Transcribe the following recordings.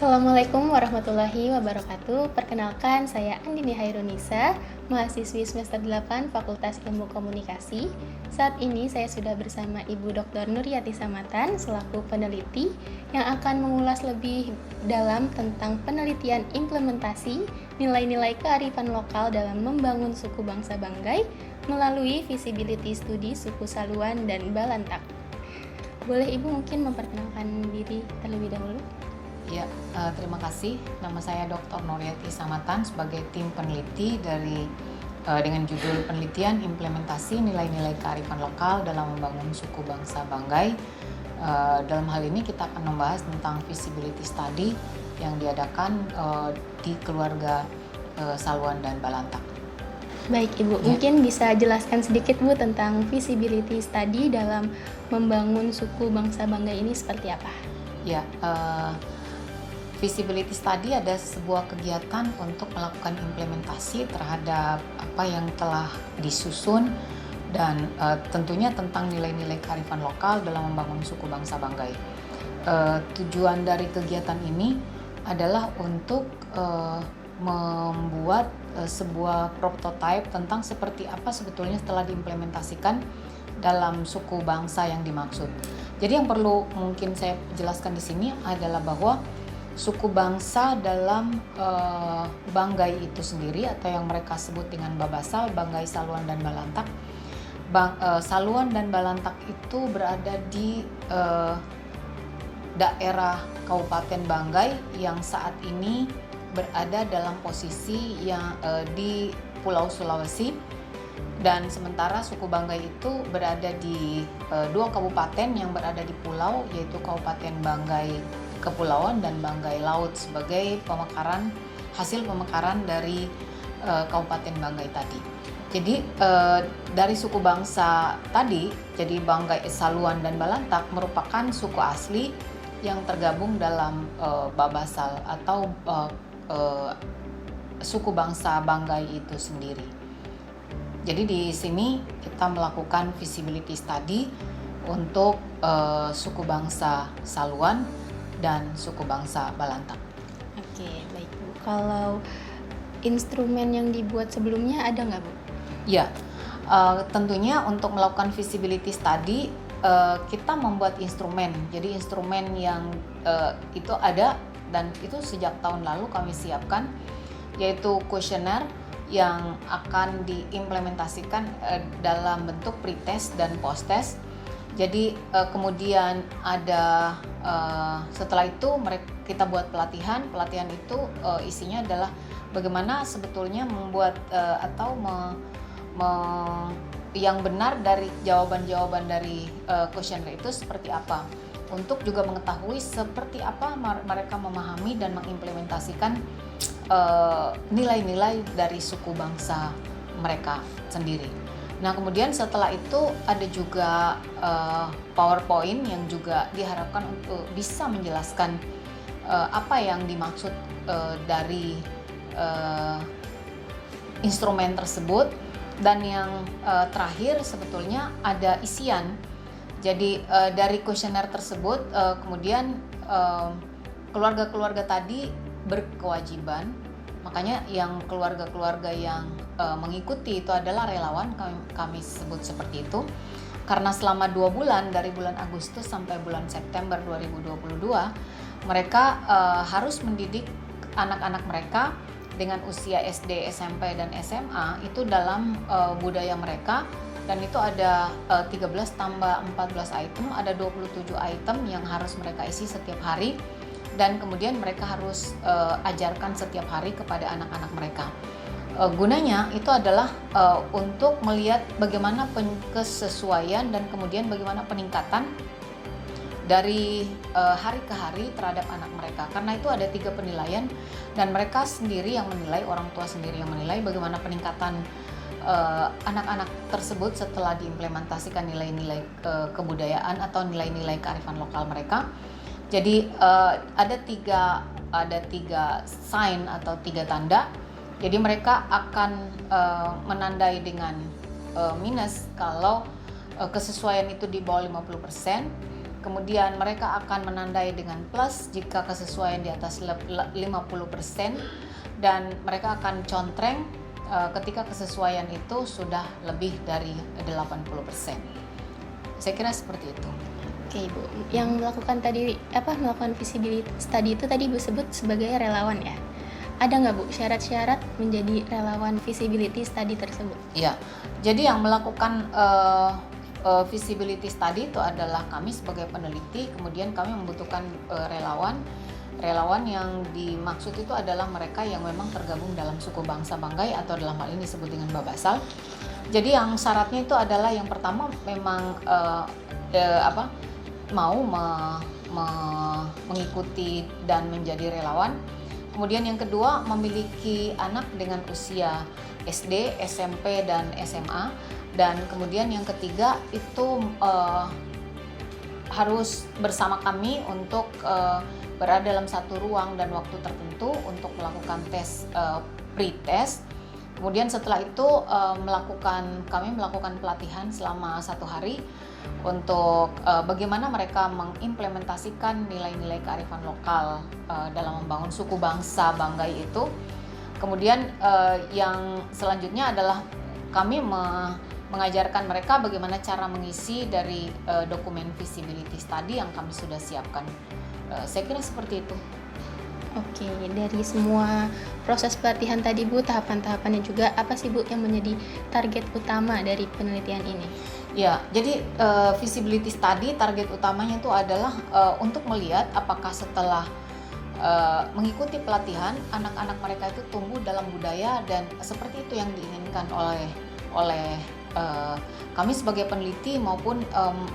Assalamualaikum warahmatullahi wabarakatuh. Perkenalkan, saya Andini Hairunisa, mahasiswi semester 8 Fakultas Ilmu Komunikasi. Saat ini saya sudah bersama Ibu Dr. Nuryati Samatan selaku peneliti yang akan mengulas lebih dalam tentang penelitian implementasi nilai-nilai kearifan lokal dalam membangun suku bangsa Banggai melalui visibility study suku Saluan dan Balantak. Boleh Ibu mungkin memperkenalkan diri terlebih dahulu? Ya, terima kasih. Nama saya Dr. Nuryati Samatan sebagai tim peneliti dengan judul penelitian implementasi nilai-nilai kearifan lokal dalam membangun suku bangsa Banggai. Dalam hal ini kita akan membahas tentang visibility study yang diadakan di keluarga Saluan dan Balantak. Baik Ibu, mungkin bisa jelaskan sedikit Bu tentang visibility study dalam membangun suku bangsa Banggai ini seperti apa? Ya, visibility study ada sebuah kegiatan untuk melakukan implementasi terhadap apa yang telah disusun dan tentunya tentang nilai-nilai kearifan lokal dalam membangun suku bangsa Banggai. Tujuan dari kegiatan ini adalah untuk membuat sebuah prototipe tentang seperti apa sebetulnya setelah diimplementasikan dalam suku bangsa yang dimaksud. Jadi yang perlu mungkin saya jelaskan di sini adalah bahwa suku bangsa dalam Banggai itu sendiri atau yang mereka sebut dengan Babasal, Banggai, Saluan, dan Balantak. Saluan dan Balantak itu berada di daerah Kabupaten Banggai yang saat ini berada dalam posisi yang di Pulau Sulawesi, dan sementara suku Banggai itu berada di dua kabupaten yang berada di pulau, yaitu Kabupaten Banggai Kepulauan dan Banggai Laut sebagai hasil pemekaran dari Kabupaten Banggai tadi. Jadi dari suku bangsa tadi, jadi Banggai, Saluan, dan Balantak merupakan suku asli yang tergabung dalam Babasal atau suku bangsa Banggai itu sendiri. Jadi di sini kita melakukan visibility study untuk suku bangsa Saluan dan suku bangsa Balantak. Oke, baik Bu. Kalau instrumen yang dibuat sebelumnya ada nggak Bu? Ya, tentunya untuk melakukan visibility study kita membuat instrumen. Jadi instrumen yang itu ada dan itu sejak tahun lalu kami siapkan, yaitu kuesioner yang akan diimplementasikan dalam bentuk pretest dan posttest. Jadi kemudian ada setelah itu kita buat pelatihan itu isinya adalah bagaimana sebetulnya membuat atau yang benar dari jawaban-jawaban dari kuesioner itu seperti apa, untuk juga mengetahui seperti apa mereka memahami dan mengimplementasikan nilai-nilai dari suku bangsa mereka sendiri. Nah, kemudian setelah itu ada juga PowerPoint yang juga diharapkan untuk bisa menjelaskan apa yang dimaksud dari instrumen tersebut. Dan yang terakhir sebetulnya ada isian. Jadi dari kuesioner tersebut kemudian keluarga-keluarga tadi berkewajiban, makanya yang keluarga-keluarga yang mengikuti itu adalah relawan, kami sebut seperti itu, karena selama 2 bulan dari bulan Agustus sampai bulan September 2022 mereka harus mendidik anak-anak mereka dengan usia SD, SMP, dan SMA itu dalam budaya mereka, dan itu ada 13 tambah 14 item, ada 27 item yang harus mereka isi setiap hari, dan kemudian mereka harus ajarkan setiap hari kepada anak-anak mereka. Gunanya itu adalah untuk melihat bagaimana kesesuaian dan kemudian bagaimana peningkatan dari hari ke hari terhadap anak mereka. Karena itu ada 3 penilaian dan mereka sendiri yang menilai, orang tua sendiri yang menilai bagaimana peningkatan anak-anak tersebut setelah diimplementasikan nilai-nilai kebudayaan atau nilai-nilai kearifan lokal mereka. Jadi ada tiga sign atau 3 tanda. Jadi mereka akan menandai dengan minus kalau kesesuaian itu di bawah 50%, kemudian mereka akan menandai dengan plus jika kesesuaian di atas 50%, dan mereka akan contreng ketika kesesuaian itu sudah lebih dari 80%. Saya kira seperti itu. Oke Ibu, yang melakukan visibility study itu tadi Ibu sebut sebagai relawan ya. Ada nggak Bu syarat-syarat menjadi relawan visibility study tersebut? Iya, jadi yang melakukan visibility study itu adalah kami sebagai peneliti, kemudian kami membutuhkan relawan yang dimaksud itu adalah mereka yang memang tergabung dalam suku bangsa Banggai atau dalam hal ini disebut dengan Babasal. Jadi yang syaratnya itu adalah yang pertama memang mau mengikuti dan menjadi relawan. Kemudian yang kedua memiliki anak dengan usia SD, SMP, dan SMA. Dan kemudian yang ketiga itu harus bersama kami untuk berada dalam satu ruang dan waktu tertentu untuk melakukan tes pre-test. Kemudian setelah itu kami melakukan pelatihan selama 1 hari untuk bagaimana mereka mengimplementasikan nilai-nilai kearifan lokal dalam membangun suku bangsa Banggai itu. Kemudian yang selanjutnya adalah kami mengajarkan mereka bagaimana cara mengisi dari dokumen visibility study yang kami sudah siapkan. Saya kira seperti itu. Oke, dari semua proses pelatihan tadi Bu, tahapan-tahapannya juga apa sih Bu yang menjadi target utama dari penelitian ini? Ya, jadi visibility study target utamanya itu adalah untuk melihat apakah setelah mengikuti pelatihan anak-anak mereka itu tumbuh dalam budaya dan seperti itu yang diinginkan oleh kami sebagai peneliti maupun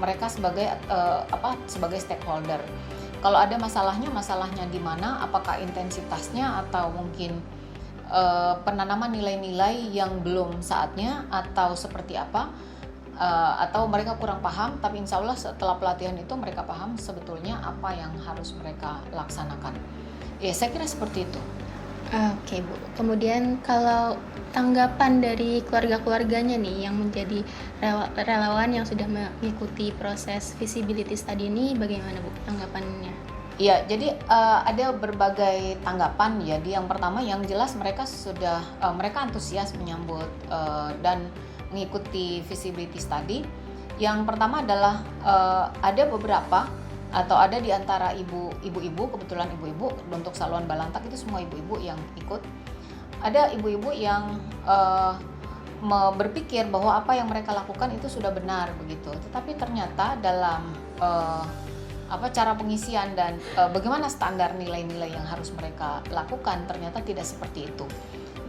mereka sebagai stakeholder. Kalau ada masalahnya di mana, apakah intensitasnya atau mungkin penanaman nilai-nilai yang belum saatnya atau seperti apa, atau mereka kurang paham, tapi insya Allah setelah pelatihan itu mereka paham sebetulnya apa yang harus mereka laksanakan. Ya, saya kira seperti itu. Oke Bu, kemudian kalau tanggapan dari keluarga-keluarganya nih yang menjadi relawan yang sudah mengikuti proses visibility study ini, bagaimana Bu tanggapannya? Iya, jadi ada berbagai tanggapan ya. Yang pertama yang jelas mereka antusias menyambut dan mengikuti visibility study. Yang pertama adalah ada beberapa atau ada di antara ibu-ibu, kebetulan ibu-ibu untuk Saluan Balantak itu semua ibu-ibu yang ikut. Ada ibu-ibu yang berpikir bahwa apa yang mereka lakukan itu sudah benar begitu. Tetapi ternyata dalam cara pengisian dan bagaimana standar nilai-nilai yang harus mereka lakukan ternyata tidak seperti itu.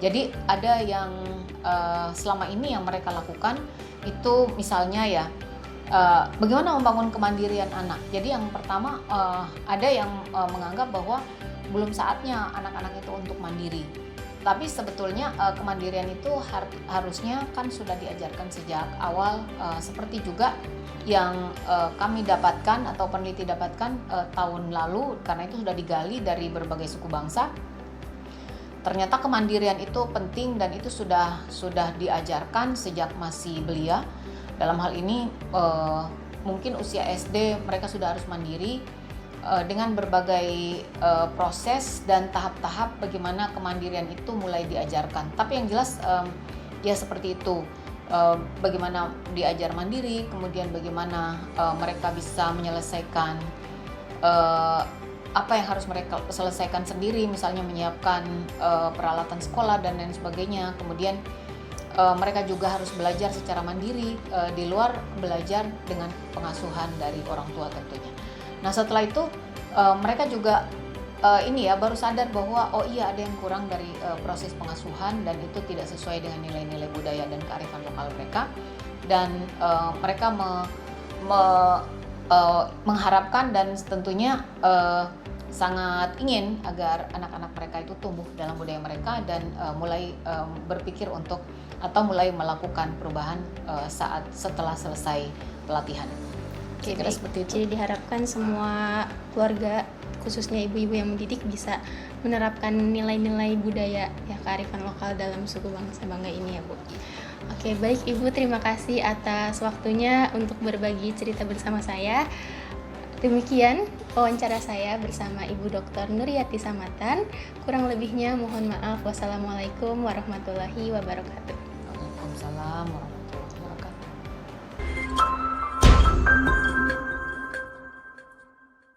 Jadi ada yang selama ini yang mereka lakukan itu misalnya ya bagaimana membangun kemandirian anak. Jadi yang pertama ada yang menganggap bahwa belum saatnya anak-anak itu untuk mandiri. Tapi sebetulnya kemandirian itu harusnya kan sudah diajarkan sejak awal, seperti juga yang kami dapatkan atau peneliti dapatkan tahun lalu, karena itu sudah digali dari berbagai suku bangsa. Ternyata kemandirian itu penting dan itu sudah diajarkan sejak masih belia. Dalam hal ini mungkin usia SD mereka sudah harus mandiri dengan berbagai proses dan tahap-tahap bagaimana kemandirian itu mulai diajarkan. Tapi yang jelas ya seperti itu, bagaimana diajar mandiri, kemudian bagaimana mereka bisa menyelesaikan apa yang harus mereka selesaikan sendiri, misalnya menyiapkan peralatan sekolah dan lain sebagainya. Kemudian mereka juga harus belajar secara mandiri di luar belajar dengan pengasuhan dari orang tua tentunya. Nah setelah itu mereka juga baru sadar bahwa ada yang kurang dari proses pengasuhan dan itu tidak sesuai dengan nilai-nilai budaya dan kearifan lokal mereka, dan mereka mengharapkan dan tentunya sangat ingin agar anak-anak mereka itu tumbuh dalam budaya mereka dan mulai berpikir untuk atau mulai melakukan perubahan setelah selesai pelatihan. Kira-kira seperti itu. Jadi diharapkan semua keluarga, khususnya ibu-ibu yang mendidik, bisa menerapkan nilai-nilai budaya ya kearifan lokal dalam suku bangsa Banggai ini ya Bu. Oke, baik Ibu, terima kasih atas waktunya untuk berbagi cerita bersama saya. Demikian wawancara saya bersama Ibu Dr. Nuryati Samatan. Kurang lebihnya mohon maaf. Wassalamualaikum warahmatullahi wabarakatuh. Waalaikumsalam warahmatullahi